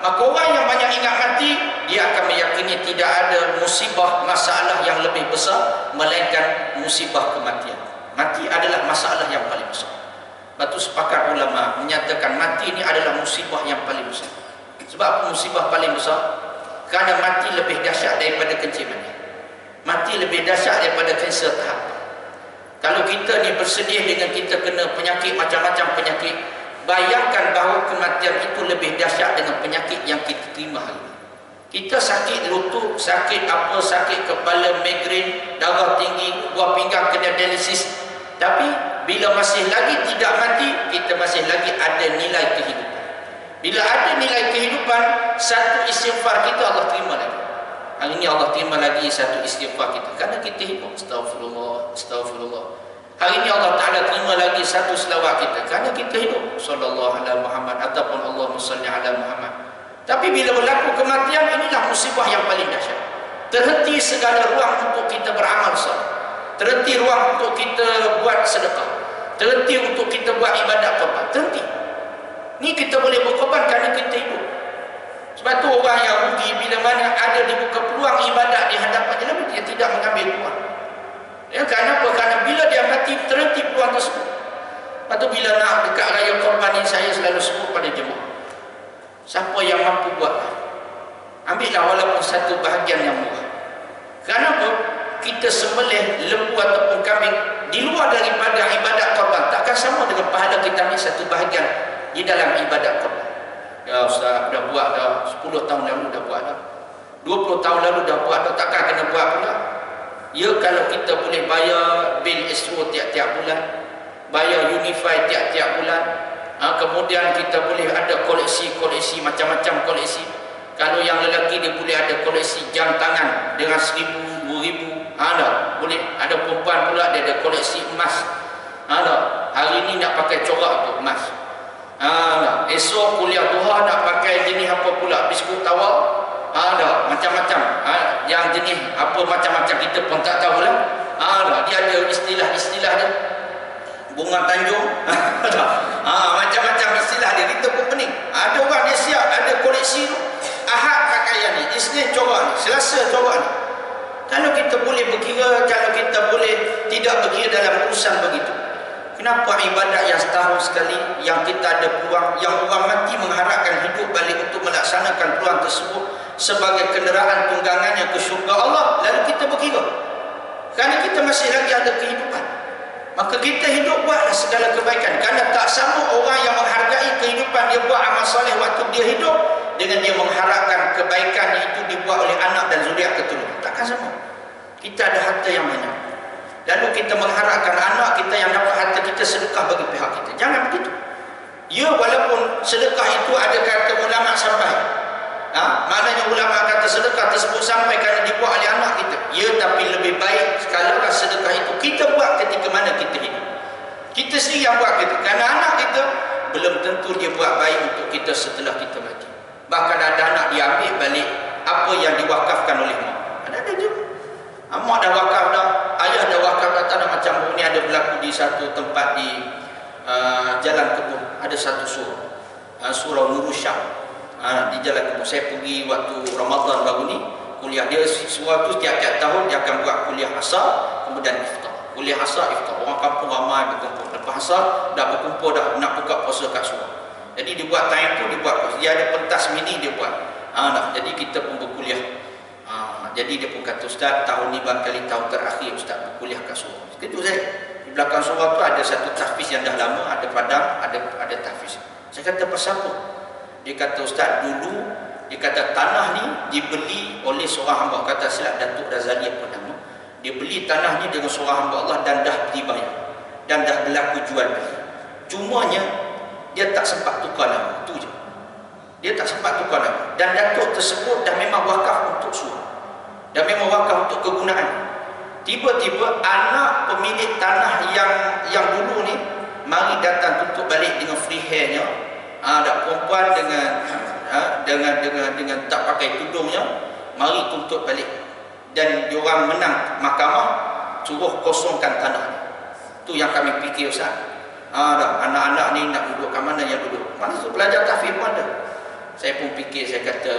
Maka orang yang banyak ingat mati, dia akan meyakini tidak ada musibah, masalah yang lebih besar melainkan musibah kematian. Mati adalah masalah yang paling besar. Lepas tu sepakat ulama menyatakan mati ini adalah musibah yang paling besar. Sebab apa musibah paling besar? Kerana mati lebih dahsyat daripada kencing mani. Mati lebih dahsyat daripada kanser tahap. Kalau kita ni bersedih dengan kita kena penyakit, macam-macam penyakit, bayangkan bahawa kematian itu lebih dahsyat dengan penyakit yang kita terima hari ini. Kita sakit lutut, sakit apa, sakit kepala, migrain, darah tinggi, buah pinggang kena dialisis. Tapi bila masih lagi tidak mati, kita masih lagi ada nilai kehidupan. Bila ada nilai kehidupan, satu istighfar kita Allah terima lagi. Hari ini Allah terima lagi satu istighfar kita kerana kita hidup. Astaghfirullah, astaghfirullah. Hari ini Allah Ta'ala terima lagi satu selawat kita kerana kita hidup. Sallallahu alaihi Muhammad ataupun Allahumma salli ala Muhammad. Tapi bila berlaku kematian, inilah musibah yang paling dahsyat. Terhenti segala ruang untuk kita beramal saleh. Terhenti ruang untuk kita buat sedekah. Terhenti untuk kita buat ibadat korban. Terhenti. Ni kita boleh berkorban kerana kita hidup. Sebab tu orang yang rugi bila mana ada dibuka peluang ibadat di hadapannya, lalu dia tidak mengambil peluang. Ya, kerana apa? Kerana bila dia mati, terhenti peluang tersebut. Lepas tu bila nak dekat raya korban ini, saya selalu sebut pada jemaah, siapa yang mampu buat, ambillah walaupun satu bahagian yang murah. Kerana apa? Kita sembelih lembu ataupun kambing di luar daripada ibadat korban, takkan sama dengan pahala kita ambil satu bahagian di dalam ibadat korban. Ya Ustaz, dah buat dah 10 tahun lalu dah buat dah, 20 tahun lalu dah buat dah, takkan kena buat pula. Ya, kalau kita boleh bayar bil SO tiap-tiap bulan, bayar Unify tiap-tiap bulan, kemudian kita boleh ada koleksi-koleksi, macam-macam koleksi. Kalau yang lelaki dia boleh ada koleksi jam tangan dengan 1,000, 2,000, ada boleh. Ada perempuan pula dia ada koleksi emas. Ada hari ini nak pakai corak tu emas. Esok kuliah duha nak pakai jenis apa pula, biskut tawar. Ada macam-macam. Yang jenis apa macam-macam kita pun tak tahu lah. Dia ada istilah-istilah dia. Bunga Tanjung. Macam-macam istilah dia. Kita pun pening. Ada orang dia siap ada koleksi tu. Ahad pakaian ni, Isnin corak ni, Selasa corak ni. Kalau kita boleh berkira, kalau kita boleh tidak berkira dalam urusan begitu, kenapa ibadat yang setahun sekali, yang kita ada peluang, yang orang mati mengharapkan hidup balik untuk melaksanakan peluang tersebut sebagai kenderaan tunggangannya ke syurga Allah, lalu kita berkira kerana kita masih lagi ada kehidupan, maka kita hidup buatlah segala kebaikan. Kerana tak sama orang yang menghargai kehidupan, dia buat amal soleh waktu dia hidup, dengan dia mengharapkan kebaikan itu dibuat oleh anak dan zuriat keturunan. Takkan sama. Kita ada harta yang banyak, lalu kita mengharapkan anak kita yang dapat harta kita sedekah bagi pihak kita. Jangan begitu. Ya, walaupun sedekah itu ada kata ulama sampai, maknanya ulama kata sedekah tersebut sampai kerana dibuat oleh anak kita. Ya, tapi lebih baik kalaulah sedekah itu kita buat ketika mana kita hidup. Kita sendiri yang buat kita. Kerana anak kita belum tentu dia buat baik untuk kita setelah kita mati. Bahkan ada anak dia ambil balik apa yang diwakafkan oleh mak. Ada juga. Mak dah wakaf dah, ayah dah wakaf dah, tanah macam ni. Ada berlaku di satu tempat di Jalan Kebun, ada satu surau Nurul Syam, di Jalan Kebun. Saya pergi waktu Ramadan baru ni, kuliah dia surau tu tiap-tiap tahun dia akan buat kuliah asar, kemudian iftar. Kuliah asar, iftar. Orang kampung ramai berkumpul. Lepas asar dah berkumpul dah nak buka puasa kat surau. Jadi dia buat time tu, dia buat puasa. Dia ada pentas mini dia buat. Jadi kita pun berkuliah. Jadi dia pun kata, Ustaz, tahun ni barangkali tahun terakhir Ustaz berkuliah kat surau. Kejut saya. Di belakang surau tu ada satu tahfiz yang dah lama, ada padang, ada tahfiz. Saya kata, pasal apa? Dia kata, Ustaz, dulu dia kata tanah ni dibeli oleh seorang hamba, kata silap Datuk Razali apa nama. Dia beli tanah ni dengan seorang hamba Allah dan dah dibayar. Dan dah berlaku jual beli. Cumanya dia tak sempat tukar nama, tu je. Dia tak sempat tukar nama. Dan Datuk tersebut dah memang wakaf untuk surau. Dan memang wakaf untuk kegunaan. Tiba-tiba anak pemilik tanah yang dulu ni mari datang tutup balik dengan free hairnya. Ada perempuan dengan tak pakai tudungnya, mari tutup balik. Dan diorang menang mahkamah, suruh kosongkan tanah ni. Tu yang kami fikir, Ustaz. Anak-anak ni nak duduk kat mana yang duduk. Mana tu pelajar tahfiz pun ada. Saya pun fikir, saya kata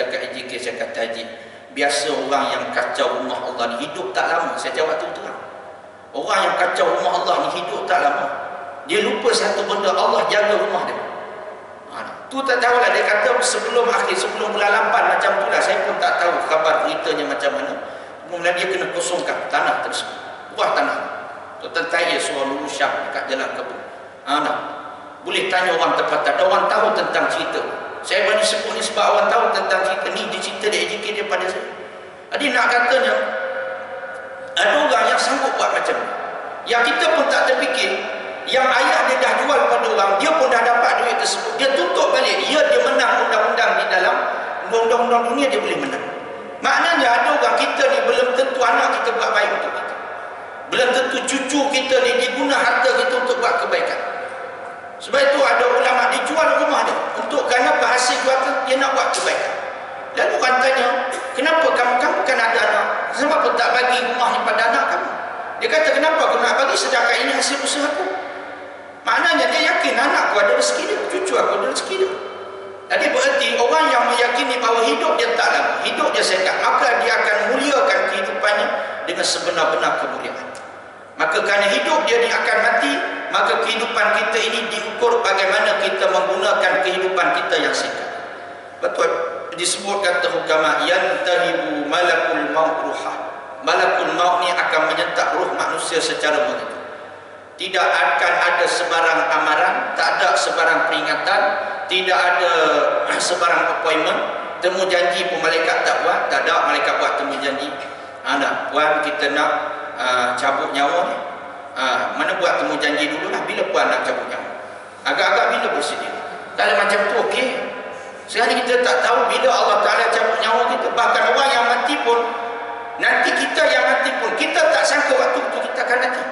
kat IJK, saya kata Haji, biasa orang yang kacau rumah Allah ni hidup tak lama. Saya jawab tu terang. Orang yang kacau rumah Allah ni hidup tak lama. Dia lupa satu benda, Allah jaga rumah dia. Tu tak tahulah, dia kata sebelum bulan 8 macam tu lah. Saya pun tak tahu khabar beritanya macam mana. Kemudian dia kena kosongkan tanah tersebut, buah tanah. Tuan saya suruh lurus Syam dekat jalan kebun. Boleh tanya orang tempatan, orang tahu tentang cerita. Saya bagi sebut ni sebab orang tahu tentang cerita ni. Dia cerita dia educate daripada saya. Jadi nak katanya, ada orang yang sanggup buat macam ni, yang kita pun tak terfikir. Yang ayah dia dah jual pada orang, dia pun dah dapat duit tersebut, dia tutup balik, dia menang undang-undang di dalam undang-undang dunia, dia boleh menang. Maknanya ada orang kita ni belum tentu anak kita buat baik untuk kita, belum tentu cucu kita ni diguna harta kita untuk buat kebaikan. Sebab itu ada ulama dijual rumah dia untuk kerana hasil jual dia nak buat kebaikan. Lalu orang tanya, kenapa kamu kan ada anak, kenapa tak bagi rumah ni pada anak kamu? Dia kata, kenapa aku nak bagi, sedangkan ini hasil usaha aku. Maknanya dia yakin anakku ada rezeki dia, cucu aku ada rezeki dia. Jadi berarti orang yang meyakini bahawa hidup dia tak lama, hidup dia singkat, maka dia akan muliakan kehidupannya dengan sebenar-benar kemuliaan. Maka kerana hidup dia ni akan mati, maka kehidupan kita ini diukur bagaimana kita menggunakan kehidupan kita yang singkat. Betul disebut kata hukama, yantahibu malakul maut ruhah. Malakul maut ni akan menyentak roh manusia secara begitu. Tidak akan ada sebarang amaran, tak ada sebarang peringatan, tidak ada sebarang appointment. Temu janji pun malaikat tak buat, tak ada malaikat buat temu janji. Puan kita nak cabut nyawa ni. Mana buat temu janji dulu lah, bila puan nak cabut nyawa. Agak-agak bila bersedia. Kalau macam tu okey. Sekarang kita tak tahu bila Allah Ta'ala cabut nyawa kita. Bahkan orang yang mati pun, nanti kita yang mati pun, kita tak sangka waktu itu kita akan mati.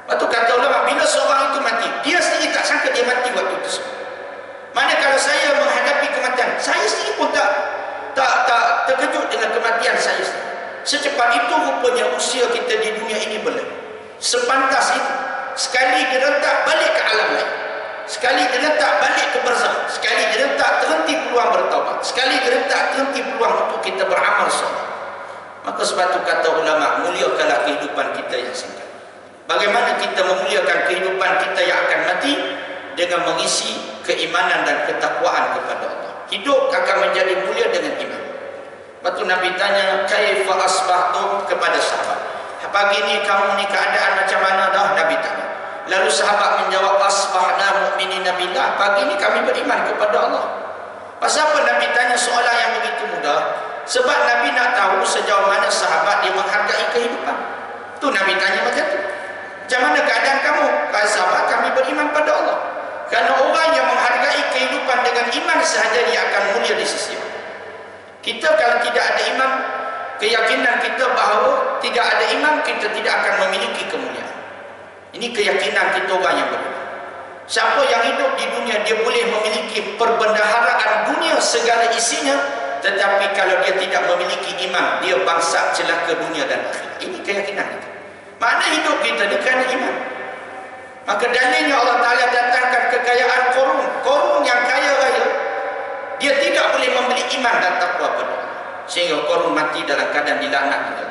Lepas tu kata ulama, bila seorang itu mati, dia sendiri tak sangka dia mati waktu itu. Mana kalau saya menghadapi kematian, saya sendiri pun tak terkejut dengan kematian saya sendiri. Secepat itu rupanya usia kita di dunia ini berlalu. Sepantas itu, sekali dia rentak balik ke alam lain, sekali dia rentak balik ke barzakh, sekali dia rentak terhenti peluang bertaubat, sekali dia rentak terhenti peluang untuk kita beramal soleh. Maka sebab itu kata ulama, muliakanlah kehidupan kita yang singkat. Bagaimana kita memuliakan kehidupan kita yang akan mati? Dengan mengisi keimanan dan ketakwaan kepada Allah. Hidup akan menjadi mulia dengan iman. Lepas tu Nabi tanya, kaifa asbahtum, kepada sahabat, pagi ni kamu ni keadaan macam mana dah? Nabi tanya. Lalu sahabat menjawab, asbahna mu'minina billah, pagi ni kami beriman kepada Allah. Pasal apa Nabi tanya soalan yang begitu mudah? Sebab Nabi nak tahu sejauh mana sahabat dia menghargai kehidupan. Tu Nabi tanya macam tu. Macam mana keadaan kamu? Kata sahabat, kami beriman pada Allah. Kerana orang yang menghargai kehidupan dengan iman sahaja, dia akan mulia di sisi Allah. Kita kalau tidak ada iman, keyakinan kita bahawa tidak ada iman, kita tidak akan memiliki kemuliaan. Ini keyakinan kita orang yang beriman. Siapa yang hidup di dunia, dia boleh memiliki perbendaharaan dunia segala isinya, tetapi kalau dia tidak memiliki iman, dia bangsa celaka dunia dan akhirat. Ini keyakinan kita. Makna hidup kita ni kerana iman. Maka dalilnya Allah Ta'ala datangkan kekayaan Qarun. Qarun yang kaya raya, dia tidak boleh membeli iman dan takwa pada Allah, sehingga Qarun mati dalam keadaan dilaknat.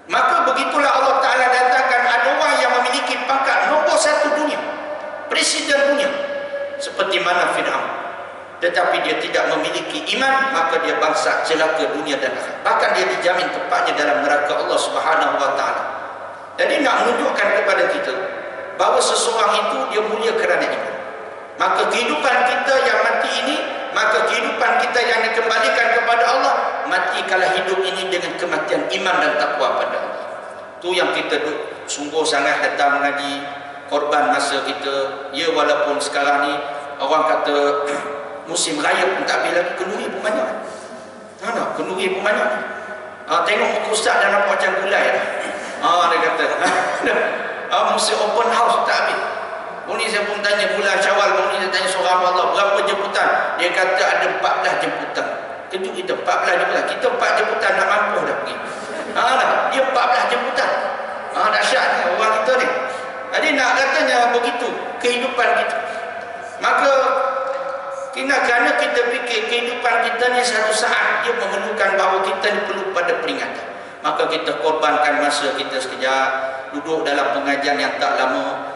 Maka begitulah Allah Ta'ala datangkan ada orang yang memiliki pangkat nombor 1 dunia, presiden dunia, seperti mana Fir'aun, tetapi dia tidak memiliki iman, maka dia bangsa celaka dunia dan akhirat. Bahkan dia dijamin tempatnya dalam neraka Allah Subhanahu wa Ta'ala. Jadi nak menunjukkan kepada kita bahawa seseorang itu dia mulia kerana iman. Maka kehidupan kita yang mati ini, maka kehidupan kita yang dikembalikan kepada Allah, mati kalau hidup ini dengan kematian iman dan takwa pada Allah. Tu yang kita sungguh sangat datang mengaji, korban masa kita. Ya, walaupun sekarang ni orang kata musim raya pun tak habis lagi, kenduri pun banyak. Kenduri pun banyak. Tengok muka ustaz dah nampak macam gulai dah. Dia kata musim open house tak habis. Ini saya pun tanya bulan Syawal, ini saya tanya seorang Allah, berapa jemputan? Dia kata ada 14 jemputan. Kejut kita, 14 jemputan. Kita 4 jemputan nak mampu dah pergi. Dia 14 jemputan. Dahsyat orang kita ni. Jadi nak katanya begitu kehidupan kita. Maka Kerana kita fikir kehidupan kita ni satu saat dia memerlukan bahawa kita ni perlu pada peringatan. Maka kita korbankan masa kita sekejap, duduk dalam pengajian yang tak lama.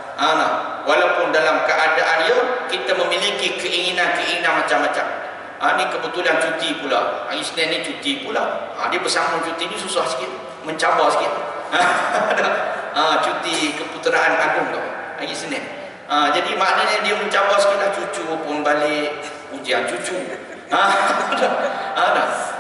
Walaupun dalam keadaan kita memiliki keinginan-keinginan macam-macam. Ni kebetulan cuti pula. Hari Isnin ni cuti pula. Dia bersambung cuti ni susah sikit, mencabar sikit. Cuti keputeraan agung tu hari Isnin. Jadi maknanya dia mencabar sikit lah. Cucu pun balik, ujian cucu.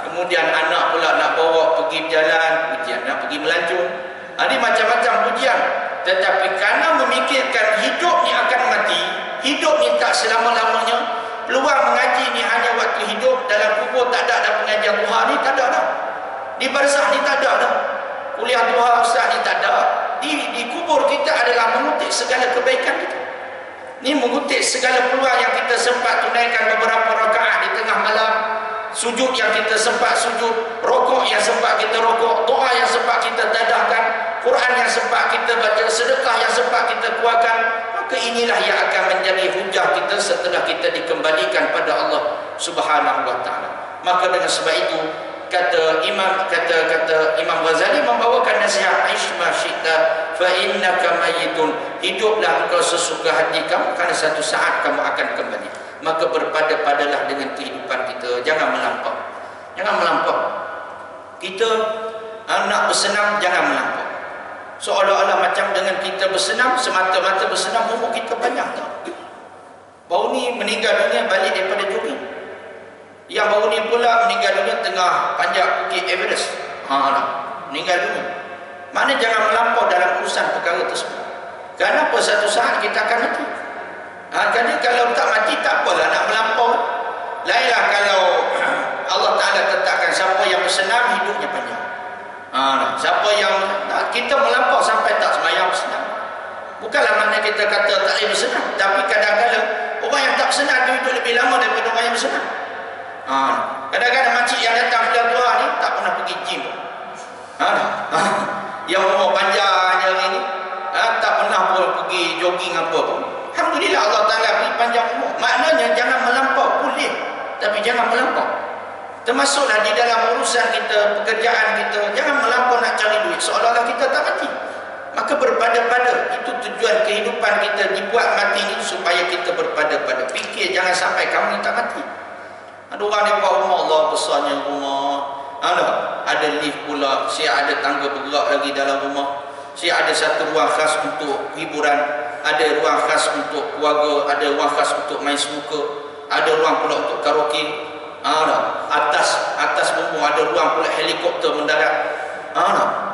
Kemudian anak pula nak bawa pergi berjalan, ujian nak pergi melancong. Ini macam-macam ujian. Tetapi kerana memikirkan hidup ni akan mati, hidup ni tak selama-lamanya, peluang mengaji ni hanya waktu hidup, dalam kubur tak ada pengajian duha ni, tak ada dah. Di barzakh ni tak ada dah. Kuliah duha ustaz ni tak ada. Di kubur kita adalah mengutip segala kebaikan kita. Ni mengutip segala peluang yang kita sempat tunaikan beberapa rakaat di tengah malam, sujud yang kita sempat sujud, rokok yang sempat kita rokok, doa yang sempat kita dadahkan, Quran yang sempat kita baca, sedekah yang sempat kita keluarkan. Maka inilah yang akan menjadi hujah kita setelah kita dikembalikan pada Allah Subhanahu wa taala. Maka dengan sebab itu kata Imam Ghazali membawakan nasihat, aish ma syi'ta fa innaka mayyitun, hiduplah engkau sesuka hati kamu kerana satu saat kamu akan kembali. Maka berpada-padalah dengan kehidupan kita, jangan melampau. Kita nak bersenam, jangan melampau. Seolah-olah macam dengan kita bersenam, semata-mata bersenam, umur kita banyak tak? Baru ni meninggal dunia balik daripada jogging. Yang baru ni pula meninggal dunia tengah panjat bukit Everest. Meninggal dunia. Mana jangan melampau dalam urusan perkara tersebut. Kerana apa, satu saat kita akan mati. Jadi kalau tak mati tak apalah nak melampau. Lainlah kalau Allah Ta'ala tetapkan siapa yang bersenam hidupnya panjang. Siapa yang kita melampau sampai tak sembahyang bersenam. Bukanlah makna kita kata tak boleh bersenam, tapi kadang-kadang orang yang tak bersenam tu hidup lebih lama daripada orang yang bersenam. Kadang-kadang makcik yang datang bulan tua ni tak pernah pergi gym. Yang umur panjang yang ini tak pernah pun pergi jogging apa pun. Alhamdulillah Allah Ta'ala beri panjang umur. Maknanya jangan melampau, boleh, tapi jangan melampau. Termasuklah di dalam urusan kita, pekerjaan kita, jangan melampau nak cari duit seolah-olah kita tak mati. Maka berpada-pada, itu tujuan kehidupan kita dibuat mati ni supaya kita berpada-pada. Fikir jangan sampai kamu ni tak mati. Ada orang yang buat rumah, Allah besarnya rumah, ada lift pula, siap ada tangga bergerak lagi dalam rumah, siap ada satu ruang khas untuk hiburan, ada ruang khas untuk keluarga, ada ruang khas untuk main snooker, ada ruang pula untuk karaoke. Atas bumbung ada ruang pula helikopter mendarat.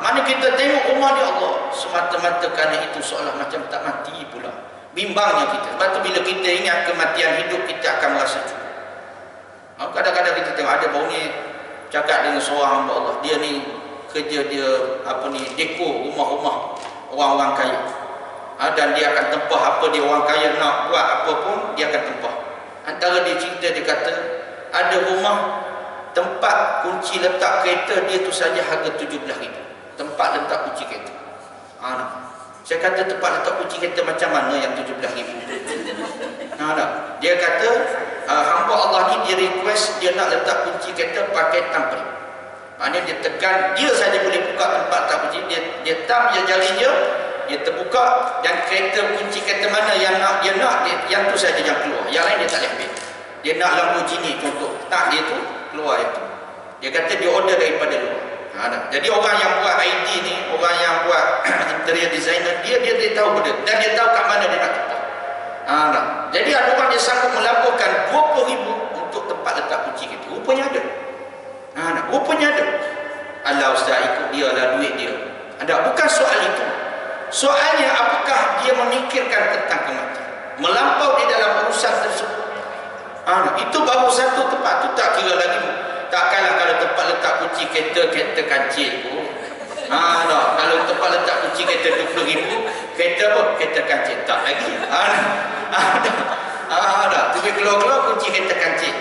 Mana kita tengok rumah dia, Allah, semata-mata kerana itu seolah macam tak mati pula. Bimbangnya kita. Sebab tu bila kita ingat kematian hidup, kita akan merasa cukup. Kadang-kadang kita tengok ada baru ni cakap dengan seorang hamba Allah, dia ni kerja dia dekor rumah-rumah orang-orang kaya. Dan dia akan tempah apa dia orang kaya nak buat apa pun dia akan tempah. Antara dia cerita, dia kata ada rumah tempat kunci letak kereta dia tu saja harga 17,000. Tempat letak kunci kereta. Saya kata tempat letak kunci kereta macam mana yang 17,000? Dia kata hamba Allah ni dia request dia nak letak kunci kereta pakai thumbprint. Maknanya dia tekan, dia saja boleh buka tempat letak kunci, dia thumb jari dia terbuka, dan kereta kunci kereta mana yang yang tu saja yang keluar. Yang lain dia tak boleh ambil. Dia nak Lamborghini contoh, tak, dia tu keluar itu. Dia kata dia order daripada luar. Jadi orang yang buat ID ni, orang yang buat interior designer, dia tahu benda dan dia tahu kat mana dia nak tempat. Jadi ada orang dia sanggup melaporkan 20,000 untuk tempat letak kunci kereta. Rupanya ada. Rupanya ada. Alah ustaz, ikut dia lah, duit dia. Bukan soal itu. Soalnya apakah dia memikirkan tentang kematian, melampau di dalam urusan tersebut. Itu baru satu tempat tu, tak kira lagi. Takkanlah kalau tempat letak kunci kereta kancil pun. Kalau tempat letak kunci kereta 20,000, kereta apa? Kereta kancil. Tak lagi. Tapi keluar-keluar kunci kereta kancil.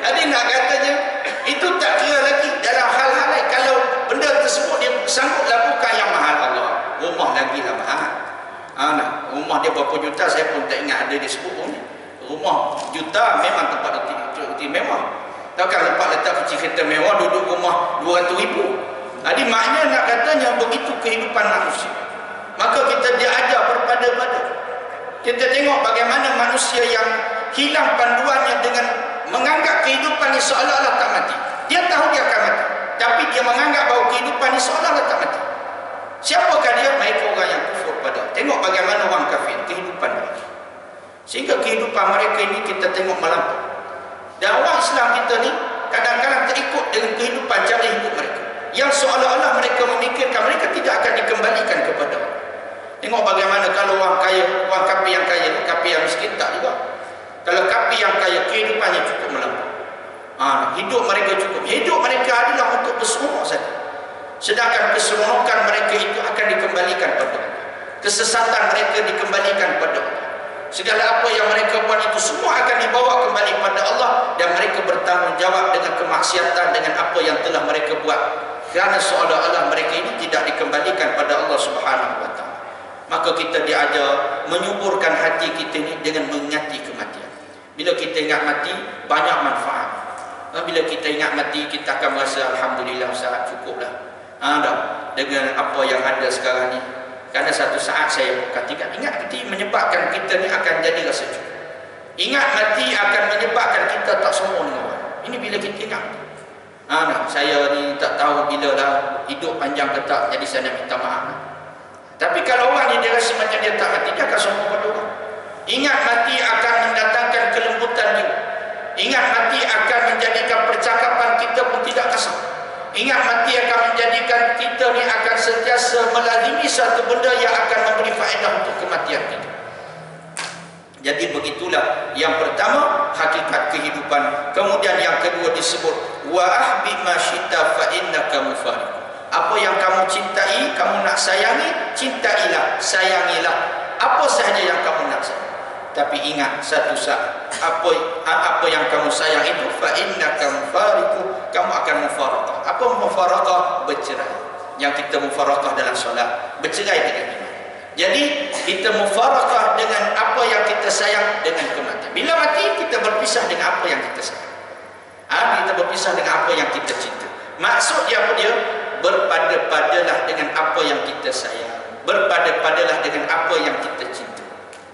Jadi nak katanya itu tak kira lagi dalam hal-hal lain. Kalau benda tersebut dia sanggup lakukan yang mahal, Allah, rumah lagi lah mahal. Rumah dia berapa juta saya pun tak ingat ada disebut pun. juta memang tempat reti mewah. Takkan tempat letak kecil kereta mewah duduk rumah 200,000. Jadi maknanya nak katanya begitu kehidupan manusia. Maka kita diajar berpada-pada. Kita tengok bagaimana manusia yang hilang panduannya dengan menganggap kehidupan ini seolah-olah tak mati. Dia tahu dia akan mati, tapi dia menganggap bahawa kehidupan ini seolah-olah tak mati. Siapakah dia? Mereka orang yang kufur pada. Tengok bagaimana orang kafir kehidupan mereka. Sehingga kehidupan mereka ini kita tengok melampau. Dan orang Islam kita ni kadang-kadang terikut dengan kehidupan cara hidup mereka, yang seolah-olah mereka memikirkan mereka tidak akan dikembalikan kepada Allah. Tengok bagaimana kalau orang kaya, orang kafir yang kaya, kafir yang miskin tak juga. Kalau kafir yang kaya, kehidupannya cukup melampau. Hidup mereka cukup. Hidup mereka adalah untuk berseronok saja. Sedangkan keseronokan mereka itu akan dikembalikan pada Allah. Kesesatan mereka dikembalikan pada Allah. Segala apa yang mereka buat itu semua akan dibawa kembali pada Allah, dan mereka bertanggungjawab dengan kemaksiatan dengan apa yang telah mereka buat, kerana seolah-olah mereka ini tidak dikembalikan pada Allah Subhanahu wa taala. Maka kita diajar menyuburkan hati kita ini dengan mengingati kematian. Bila kita ingat mati, banyak manfaat. Bila kita ingat mati, kita akan merasa alhamdulillah, Ustaz, cukuplah. Dengan apa yang ada sekarang ni. Karena satu saat saya katakan, ingat mati menyebabkan kita ni akan jadi rasa cukup. Ingat mati akan menyebabkan kita tak sombong dengan orang. Ini bila kita ingat. Saya ni tak tahu bila dah hidup panjang ke tak, jadi saya nak minta maaf. Tapi kalau orang ni dia rasa macam dia tak mati, dia akan sombong pada orang. Ingat mati akan mendatangkan kelembutan jiwa. Ingat mati akan menjadikan percakapan kita pun tidak kasar. Ingat mati akan menjadikan kita ni akan sentiasa melazimi satu benda yang akan memberi faedah untuk kematian kita. Jadi begitulah yang pertama, hakikat kehidupan. Kemudian yang kedua disebut wa ahbi ma syi'ta fa innaka mufariq. Apa yang kamu cintai, kamu nak sayangi, cintailah, sayangilah apa sahaja yang kamu nak sayangi. Tapi ingat satu saat, apa yang kamu sayang itu fa innaka mufariqu, kamu akan mufaraqah. Apa mufaraqah? Bercerai. Yang kita mufaraqah dalam solat, bercerai dengan iman. Jadi kita mufaraqah dengan apa yang kita sayang dengan kematian. Bila mati, kita berpisah dengan apa yang kita sayang. Kita berpisah dengan apa yang kita cinta. Maksudnya apa dia? Berpada-padalah dengan apa yang kita sayang. Berpada-padalah dengan apa yang kita cinta.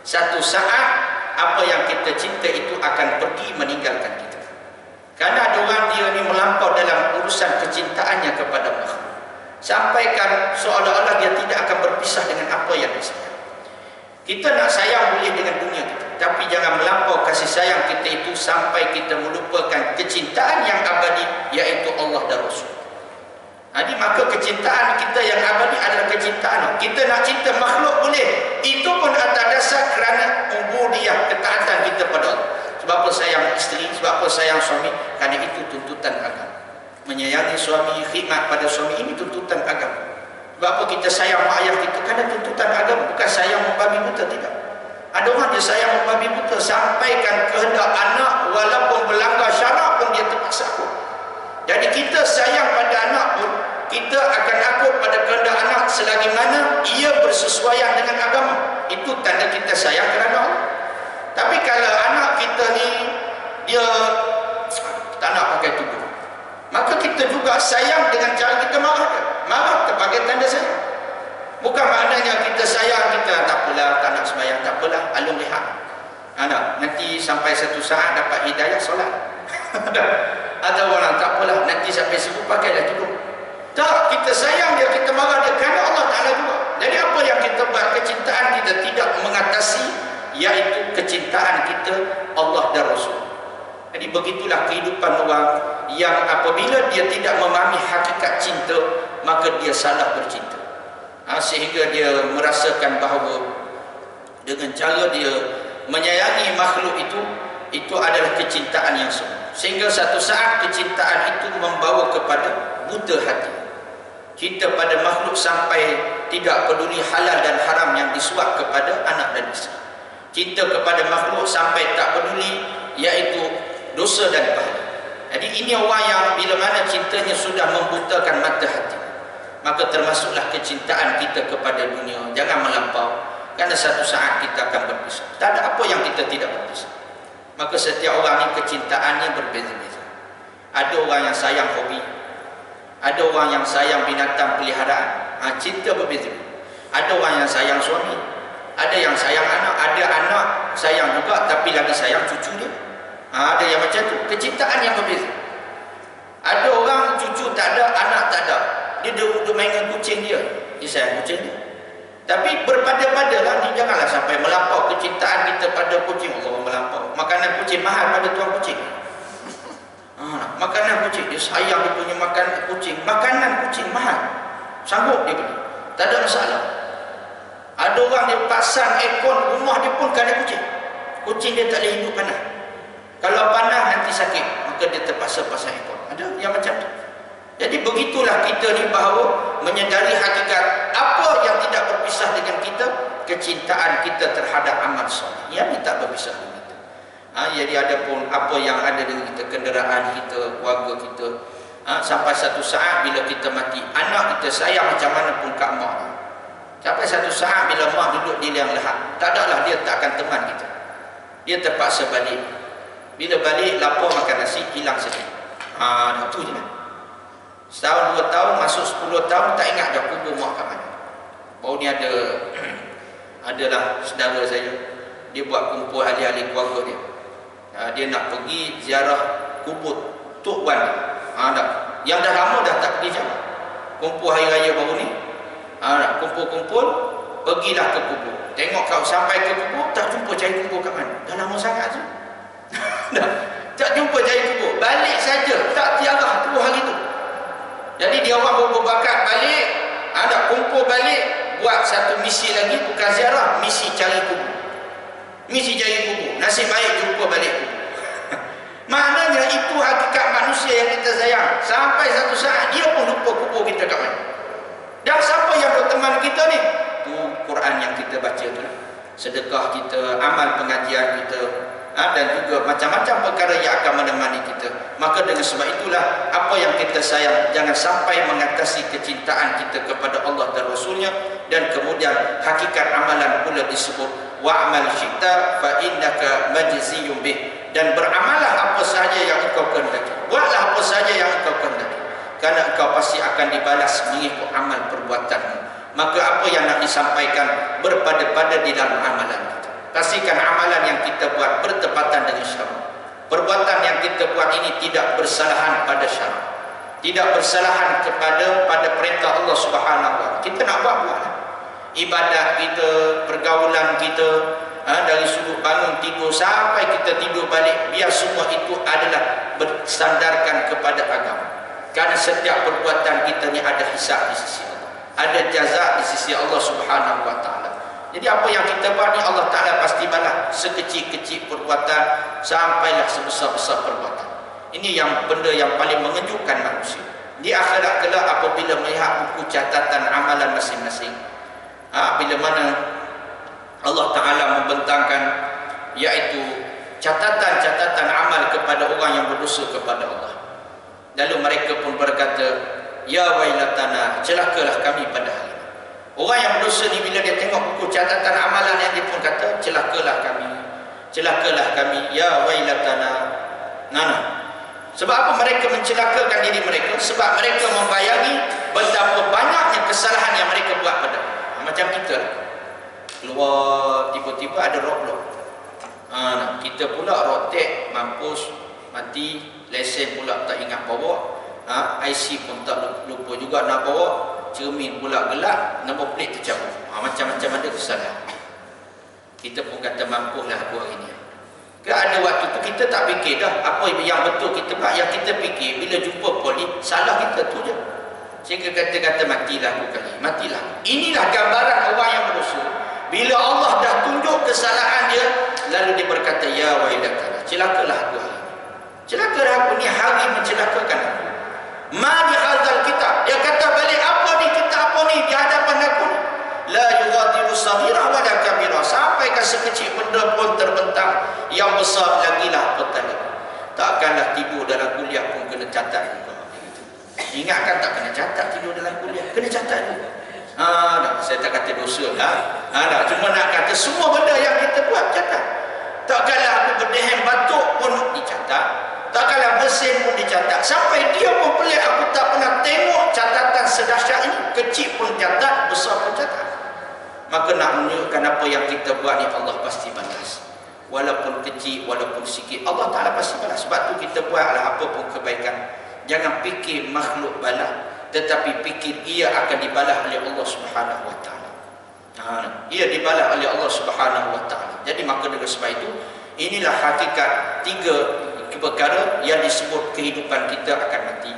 Satu saat apa yang kita cinta itu akan pergi meninggalkan kita. Karena ada orang dia ni melampau dalam urusan kecintaannya kepada makhluk, sampaikan seolah-olah dia tidak akan berpisah dengan apa yang dia sayang. Kita nak sayang boleh dengan dunia kita, tapi jangan melampau kasih sayang kita itu sampai kita melupakan kecintaan yang abadi, iaitu Allah dan Rasul. Jadi maka kecintaan kita yang abadi adalah kecintaan. Kita nak cinta makhluk boleh, itu pun atas dasar kerana ubudiyah, ketaatan kita pada Allah. Sebab apa sayang isteri, sebab apa sayang suami, kerana itu tuntutan agama. Menyayangi suami, khidmat pada suami, ini tuntutan agama. Sebab apa kita sayang mak ayah kita, kerana tuntutan agama, bukan sayang membabi buta, tidak. Ada orang dia sayang membabi buta, sampaikan kehendak anak walaupun berlanggar syarak pun dia terpaksa akut. Jadi kita sayang pada anak pun, kita akan akut pada kehendak anak selagi mana ia bersesuaian dengan agama. Itu tanda kita sayang kerana Allah. Tapi kalau anak kita ni dia tak nak pakai tudung, maka kita juga sayang dengan cara kita marah dia. Marah sebagai tanda sayang. Bukan maknanya kita sayang, kita tak apalah, tak nak sembahyang, tak apalah, alung lihat. Nanti sampai satu saat dapat hidayah solat. Ada orang tak apalah, nanti sampai subuh pakailah tudung. Tak, kita sayang dia, kita marah dia kerana Allah Ta'ala juga. Jadi apa yang kita buat, kecintaan kita tidak mengatasi, iaitu kecintaan kita Allah dan Rasul. Jadi begitulah kehidupan orang yang apabila dia tidak memahami hakikat cinta, maka dia salah bercinta. Sehingga dia merasakan bahawa dengan cara dia menyayangi makhluk itu adalah kecintaan yang semu. Sehingga satu saat kecintaan itu membawa kepada buta hati. Cinta pada makhluk sampai tidak peduli halal dan haram yang disuap kepada anak dan isteri. Cinta kepada makhluk sampai tak peduli iaitu dosa dan pahala. Jadi ini orang yang bila mana cintanya sudah membutakan mata hati, maka termasuklah kecintaan kita kepada dunia. Jangan melampau, kerana satu saat kita akan berpisah. Tak ada apa yang kita tidak berpisah. Maka setiap orang ni kecintaannya berbeza-beza. Ada orang yang sayang hobi, ada orang yang sayang binatang peliharaan, cinta berbeza. Ada orang yang sayang suami, ada yang sayang anak, ada anak sayang juga tapi lagi sayang cucu dia. Ada yang macam tu, kecintaan yang berbeza. Ada orang cucu tak ada, anak tak ada, dia duduk main dengan kucing dia sayang kucing dia. Tapi berpada-padalah ni, janganlah sampai melampau kecintaan kita pada kucing. Allah melampau. Makanan kucing mahal pada tuan kucing. Makanan kucing, dia sayang dia punya makan kucing. Makanan kucing mahal, sanggup dia beli, tak ada masalah. Ada orang dia pasang aircon rumah dia pun kerana kucing. Kucing dia tak boleh hidup panas. Kalau panas nanti sakit, maka dia terpaksa pasang aircon. Ada yang macam tu. Jadi begitulah kita ni, bahawa menyedari hakikat apa yang tidak berpisah dengan kita, kecintaan kita terhadap amal soleh. Yang ini tak berpisah dengan kita. Jadi ada pun apa yang ada dengan kita, kenderaan kita, keluarga kita, sampai satu saat bila kita mati, anak kita sayang macam mana pun kat mak dia. Sampai satu saat bila mak duduk di liang lahat, tak adalah dia tak akan teman kita. Dia terpaksa balik. Bila balik, lapar makan nasi, hilang sedih. Itu je lah. Setahun, 2 tahun, masuk 10 tahun, tak ingat dah kubur mak kat mana. Baru ni adalah saudara saya, dia buat kumpul ahli-ahli keluarga dia. Dia nak pergi ziarah kubur Tok Wan dia. Yang dah lama dah tak pergi ziarah. Kumpul hari raya baru ni, kumpul-kumpul, pergilah ke kubur. Tengok kau sampai ke kubur, tak jumpa cari kubur kat mana. Dah lama sangat je. Tak jumpa cari kubur. Balik saja, tak tiarah terus hari tu. Jadi dia orang berbakat balik, kumpul balik, buat satu misi lagi, bukan ziarah, misi cari kubur. Misi cari kubur. Nasib baik jumpa balik kubur. Maknanya itu hakikat manusia yang kita sayang. Sampai satu saat dia pun lupa kubur kita kat mana. Dan siapa yang berteman kita ni? Tu Quran yang kita baca tu lah. Sedekah kita, amal pengajian kita, dan juga macam-macam perkara yang akan menemani kita. Maka dengan sebab itulah apa yang kita sayang jangan sampai mengatasi kecintaan kita kepada Allah dan Rasulnya. Dan kemudian hakikat amalan pula disebut wa'amal syi'ta fa innaka majziyun bih. Dan beramalah apa sahaja yang engkau kehendaki, buatlah apa sahaja yang engkau kehendaki, kerana engkau pasti akan dibalas mengikut amal perbuatanmu. Maka apa yang nak disampaikan berpada-pada di dalam amalan kita. Pastikan amalan yang kita buat bertepatan dengan syarak. Perbuatan yang kita buat ini tidak bersalahan pada syarak, tidak bersalahan pada perintah Allah Subhanahu wa taala. Kita nak buat ibadat kita, pergaulan kita, dari sudut bangun tidur sampai kita tidur balik, biar semua itu adalah bersandarkan kepada agama. Kerana setiap perbuatan kita ni ada hisab di sisi Allah, ada jaza di sisi Allah Subhanahu wa taala. Jadi apa yang kita buat ni Allah Ta'ala pasti balas, sekecil-kecil perbuatan sampailah sebesar-besar perbuatan. Ini yang benda yang paling mengejutkan manusia. Di akhirat kelak apabila melihat buku catatan amalan masing-masing, bila mana Allah Ta'ala membentangkan, iaitu catatan-catatan amal kepada orang yang berdosa kepada Allah. Lalu mereka pun berkata, ya wailatana, celakalah kami pada hari ini. Orang yang berdosa ni bila dia tengok buku catatan amalan yang dia pun kata, celakalah kami, ya wailatana. Sebab apa mereka mencelakakan diri mereka? Sebab mereka membayangi betapa banyaknya kesalahan yang mereka buat pada macam kita. Keluar tiba-tiba ada roadblock. Kita pula rotek, mampus, mati, lesen pula tak ingat bawa, IC pun tak lupa juga nak bawa, cermin pula gelap, nombor plate tercabut. Macam-macam ada kesalahan. Kita pun kata mampulah aku hari ni. Ada waktu tu kita tak fikir dah apa yang betul kita buat. Yang kita fikir bila jumpa polis, salah kita tu je. Sehingga kata-kata matilah aku kali, matilah. Inilah gambaran orang yang berdosa. Bila Allah dah tunjuk kesalahan dia, lalu dia berkata, ya wailatana, celakalah aku hari ini. Celakalah aku ni, hari mencelakakan aku. Ma di hadzal kitab, dia kata balik, apa ni kitab apa ni di hadapan aku ni? La yughadiru saghirah wa la kabirah, sampai ke sekecil benda pun terbentang, yang besar lagilah petanda. Takkanlah tidur dalam kuliah pun kena catat. Ingatkan tak kena catat tidur dalam kuliah, kena catat juga. Saya tak kata dosa lah. Cuma nak kata semua benda yang kita buat catat. Tak kalah aku berdehem batuk pun dicatat. Tak kalah bersin pun dicatat. Sampai dia pun pelik, aku tak pernah tengok catatan sedahsyat ini. Kecil pun catat, besar pun catat. Maka nak menunjukkan apa yang kita buat ni Allah pasti balas. Walaupun kecil, walaupun sikit, Allah Ta'ala pasti balas. Sebab tu kita buatlah apa pun kebaikan. Jangan fikir makhluk balas, tetapi fikir ia akan dibalas oleh Allah Subhanahu Wa Ta'ala. Ia dibalas oleh Allah Subhanahu Wa Ta'ala. Jadi maka dengan sebab itu, inilah hakikat 3 perkara yang disebut kehidupan kita akan mati.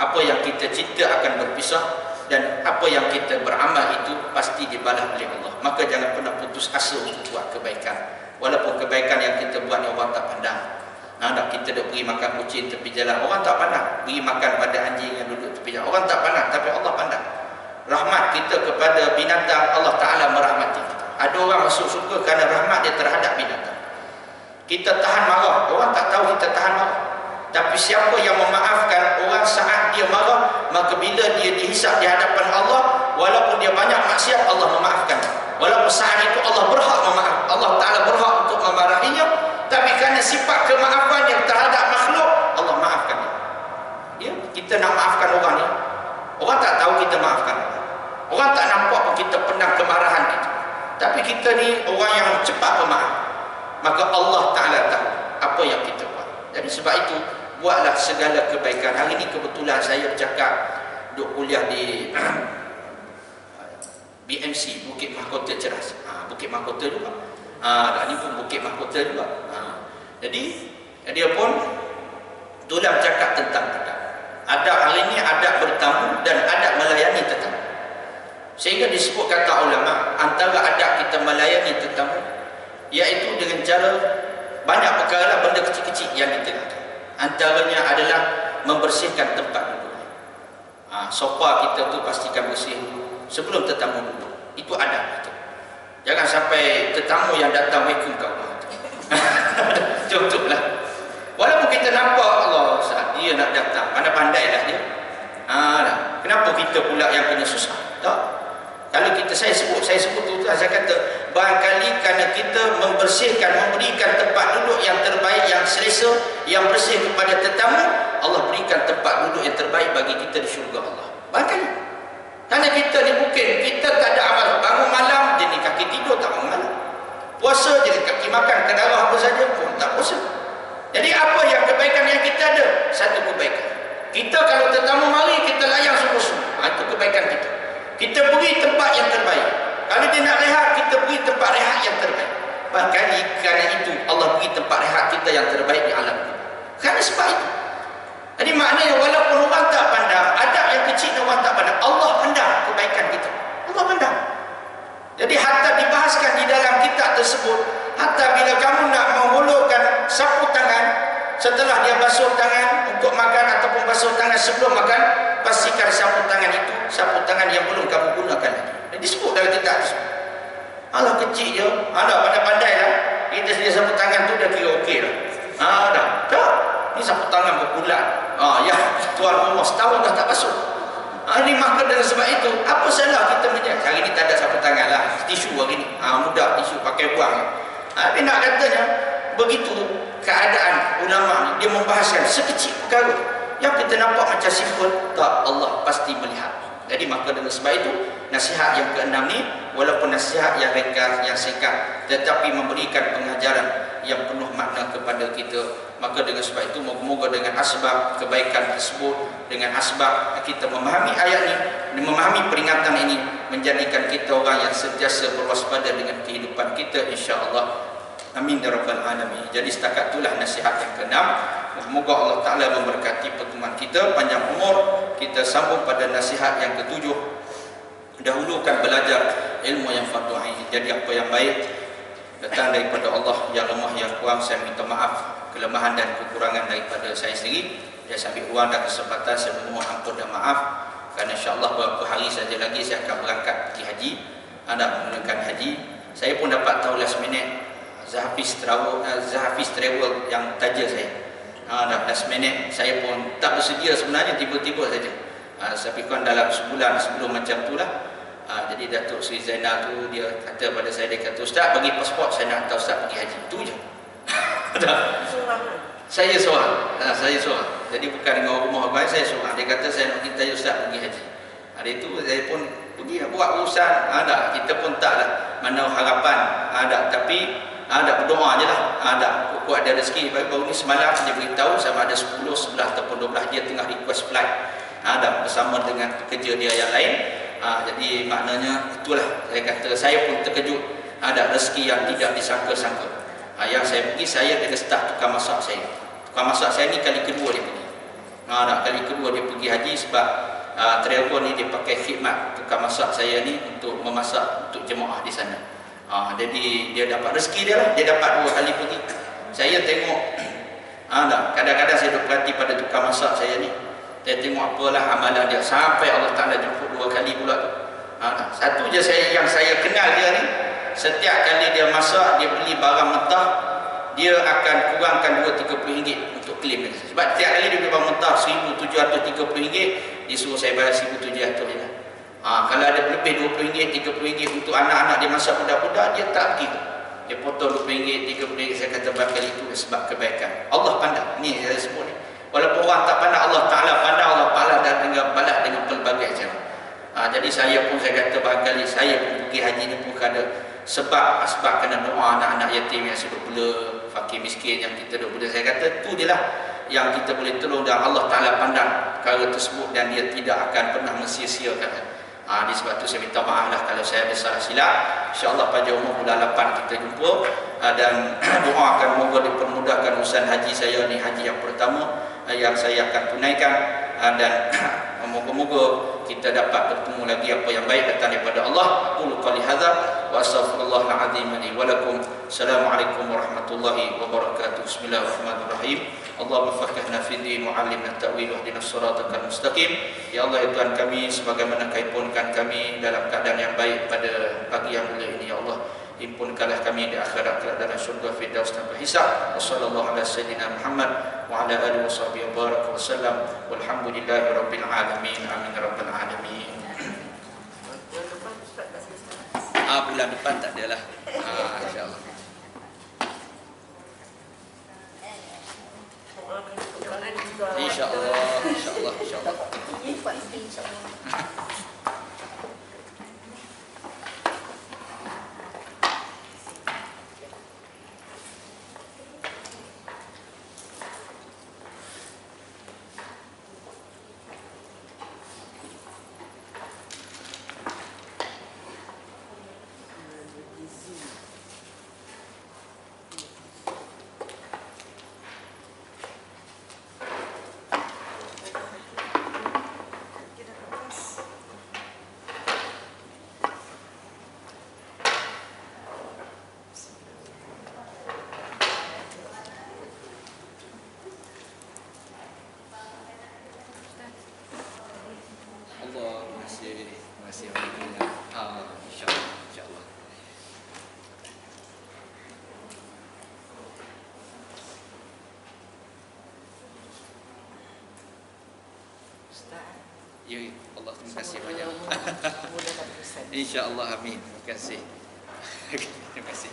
Apa yang kita cinta akan berpisah, dan apa yang kita beramal itu pasti dibalas oleh Allah. Maka jangan pernah putus asa untuk buat kebaikan. Walaupun kebaikan yang kita buat ni orang tak pandang. Nak kita duk pergi makan kucing tepi jalan, orang tak pandang. Pergi makan pada anjing yang duduk tepi jalan, orang tak pandang, tapi Allah pandang. Rahmat kita kepada binatang, Allah Ta'ala merahmati kita. Ada orang masuk syurga kerana rahmat dia terhadap binatang. Kita tahan marah, orang tak tahu kita tahan marah. Tapi siapa yang memaafkan orang saat dia marah, maka bila dia dihisap di hadapan Allah, walaupun dia banyak maksiat, Allah memaafkan. Walaupun saat itu Allah berhak memaaf, Allah Ta'ala berhak untuk memarahinya, tapi kerana sifat kemaafan yang terhadap makhluk, Allah maafkan dia. Ya, kita nak maafkan orang ni, orang tak tahu kita maafkan. Orang tak nampak pun kita pendam kemarahan kita. Tapi kita ni orang yang cepat pemaaf. Maka Allah Ta'ala tahu apa yang kita buat. Jadi sebab itu, buatlah segala kebaikan. Hari ini kebetulan saya bercakap duk kuliah di BMC, Bukit Mahkota Ceras. Bukit Mahkota juga. Ini pun Bukit Mahkota juga. Jadi dia pun tulang bercakap tentang adab. Adab hari ini adab bertamu dan adab melayani tetamu. Sehingga disebut kata ulama, antara adab kita melayani tetamu iaitu dengan cara banyak perkara, benda kecil-kecil yang kita lakukan. Antaranya adalah membersihkan tempat duduk. Sofa kita tu pastikan bersih sebelum tetamu duduk. Itu adab kita. Jangan sampai tetamu yang datang vacuum kat rumah tu. Contohlah. Walaupun kita nampak Allah saat dia nak datang, pandai-pandailah dia. Kenapa kita pula yang kena susah? Tak? Kalau saya sebut tu, saya kata barangkali kerana kita membersihkan, memberikan tempat duduk yang terbaik, yang selesa, yang bersih kepada tetamu, Allah berikan tempat duduk yang terbaik bagi kita di syurga Allah. Barangkali kerana kita ni mungkin kita tak ada amal, bangun malam je ni kaki tidur tak bangun malam, puasa je kaki makan kedarah apa saja pun tak puasa. Jadi apa yang kebaikan yang kita ada? Satu kebaikan kita, kalau tetamu mari kita layan sungguh-sungguh. Itu kebaikan kita. Kita beri tempat yang terbaik. Kalau dia nak rehat, kita beri tempat rehat yang terbaik. Bahkan kerana itu Allah beri tempat rehat kita yang terbaik di alam kita. Kerana sebab itu. Jadi maknanya walaupun orang tak pandang, adab yang kecil orang tak pandang, Allah pandang kebaikan kita. Allah pandang. Jadi hatta dibahaskan di dalam kitab tersebut, hatta bila kamu nak menghulurkan sapu tangan setelah dia basuh tangan untuk makan ataupun basuh tangan sebelum makan, pastikan sapu tangan itu sapu tangan yang belum kamu gunakan lagi. Disebut dalam kitab tersebut. Alah kecil je, pandai-pandai lah. Kita sedia sapu tangan tu dah kira okey lah. Dah. Tak. Ni sapu tangan berbulan. Ya, tuan rumah setahun dah tak basuh. Ini maka dengan sebab itu, apa salah kita menjaga? Hari ni tak ada sapu tangan lah. Tisu hari ni. Mudah tisu pakai buang. Tapi nak katanya, begitu keadaan ulama ni, dia membahaskan sekecil perkara yang kita nampak macam simpel, tak, Allah pasti melihat. Jadi maka dengan sebab itu, nasihat yang keenam ni, walaupun nasihat yang ringkas, yang singkat, tetapi memberikan pengajaran yang penuh makna kepada kita. Maka dengan sebab itu, moga-moga dengan asbab kebaikan tersebut, dengan asbab kita memahami ayat ini, memahami peringatan ini, menjadikan kita orang yang sentiasa berwaspada dengan kehidupan kita, insya-Allah. Amin ya rabbal alamin. Jadi setakat itulah nasihat yang keenam. Semoga Allah Ta'ala memberkati pertemuan kita, panjang umur. Kita sambung pada nasihat yang ketujuh. Dahulukan belajar ilmu yang fatuhi. Jadi apa yang baik datang daripada Allah, yang lemah yang kurang saya minta maaf, kelemahan dan kekurangan daripada saya sendiri. Saya ambil ruang dan kesempatan saya memohon ampun dan maaf, kerana insya-Allah beberapa hari saja lagi saya akan berangkat pergi haji, menggunakan haji. Saya pun dapat tahu last minute Zahafiz Travel yang taja saya. Last minute saya pun tak bersedia sebenarnya, tiba-tiba saja. Tapi kan dalam sebulan sebelum macam tu lah. Jadi Datuk Sri Zainal tu dia kata pada saya, dia kata, Ustaz bagi pasport, saya nak hantar Ustaz pergi haji. Itu je. Saya seorang. Saya seorang. Jadi bukan dengan rumah baik, saya seorang. Dia kata saya nak minta ustaz pergi haji. Hari itu saya pun pergi buat urusan. Ada, kita pun taklah mana harapan. Ada, tapi ada berdoa je lah. Ada kuat ada rezeki. Baru ni semalam dia beritahu sama ada 10, 11 ataupun 12 dia tengah request flight. Ada bersama dengan pekerja dia yang lain. Jadi maknanya itulah saya kata saya pun terkejut. Ada rezeki yang tidak disangka-sangka. Yang saya pergi, saya dia start tukang masak saya. Tukang masak saya ni kali kedua dia pergi. Kali kedua dia pergi haji sebab travel ni dia pakai khidmat tukang masak saya ni untuk memasak untuk jemaah di sana. Jadi dia dapat rezeki dia lah. Dia dapat 2 kali pergi. Saya tengok kadang-kadang saya duk perhati pada tukang masak saya ni. Saya tengok apalah amalan dia sampai Allah Ta'ala jemput 2 kali pula tu. Satu je yang saya kenal dia ni, setiap kali dia masak, dia beli barang mentah, dia akan kurangkan RM2-30 untuk klaim dia. Sebab setiap kali dia beli barang mentah RM1,730, dia suruh saya bayar RM1,700 je lah. Kalau ada lebih RM20, RM30 untuk anak-anak dia masak budak-budak, dia tak pergi. Dia potong RM20, RM30. Saya kata bakal itu sebab kebaikan. Allah pandang. Ni saya sebut ni. Walaupun orang tak pandang, Allah Ta'ala pandang. Allah Ta'ala dan balas dengan pelbagai cara. Jadi saya kata barangkali saya pun pergi haji ni pun ada sebab kena doa anak-anak yatim yang sudah bela, fakir miskin yang kita dah bela. Saya kata tu je lah yang kita boleh tolong dan Allah Ta'ala pandang perkara tersebut dan dia tidak akan pernah mensia-siakan. Di sebab tu saya minta maaf lah kalau saya ada salah silap. InsyaAllah pada umur bulan 8 kita jumpa dan doakan moga dipermudahkan urusan haji saya ni, haji yang pertama yang saya akan tunaikan dan moga-moga kita dapat bertemu lagi apa yang baik datang daripada Allah. Aqulu qali hadza wa astaghfirullahal azim li wa lakum. Assalamualaikum warahmatullahi wabarakatuh. Bismillahirrahmanirrahim. Allahumma faqihna fid din wa 'allimna at-ta'wil wa ihdina as-siratal mustaqim. Ya Allah ya Tuhan kami, sebagaimana Kau himpunkan kami dalam keadaan yang baik pada pagi yang mulia ini ya Allah, himpunkanlah kami di akhirat kelak dalam syurga firdaus tanpa hisab. Wassallallahu ala sayyidina Muhammad wa ala alihi washabbihi baraka wasallam. Walhamdulillahi rabbil alamin. Amin ya rabbal alamin. Bulan depan tak adalah. Insya-Allah. InsyaAllah. InsyaAllah. Ya, Allah terima kasih banyak. InsyaAllah amin. Terima kasih. Terima kasih.